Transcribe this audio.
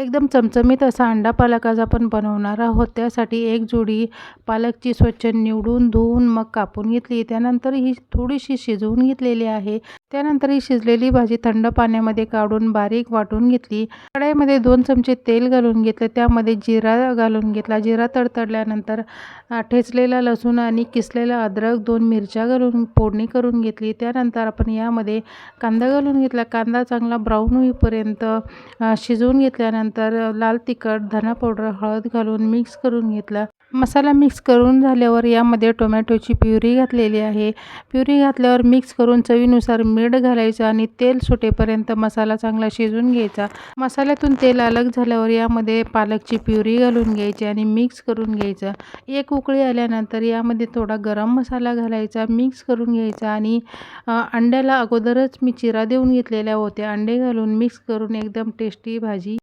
एकदम चमचमीत असा अंडा पालक आज आपण बनवणार आहोत. त्यासाठी एक जोडी पालकची स्वच्छ निवडून धुवून मग कापून घेतली. त्यानंतर ही थोडीशी शिजवून घेतलेली आहे. त्यानंतर ही शिजलेली भाजी थंड पाण्यामध्ये काढून बारीक वाटून घेतली. कढईमध्ये 2 चमचे तेल घालून घेतले. त्यामध्ये जिरा घालून घेतला. जिरा तडतडल्यानंतर ठेचलेला लसूण आणि किसलेला अद्रक, 2 मिरच्या घालून फोडणी करून घेतली. त्यानंतर आपण यामध्ये कांदा घालून घेतला. कांदा चांगला ब्राऊन होईपर्यंत शिजवून घेतल्यानंतर लाल तिखट, धना पावडर, हळद घालून मिक्स करून घेतला. मसाला मिक्स करून झाल्यावर यामध्ये टोमॅटोची प्युरी घातलेली आहे. प्युरी घातल्यावर मिक्स करून चवीनुसार मीठ घालायचं आणि तेल सुटेपर्यंत मसाला चांगला शिजवून घ्यायचा. मसाल्यातून तेल अलग झाल्यावर यामध्ये पालकची प्युरी घालून घ्यायची आणि मिक्स करून घ्यायचं. एक उकळी आल्यानंतर यामध्ये थोडा गरम मसाला घालायचा, मिक्स करून घ्यायचा आणि अंड्याला अगोदरच मी चिरा देऊन घेतलेल्या होत्या. अंडे घालून मिक्स करून एकदम टेस्टी भाजी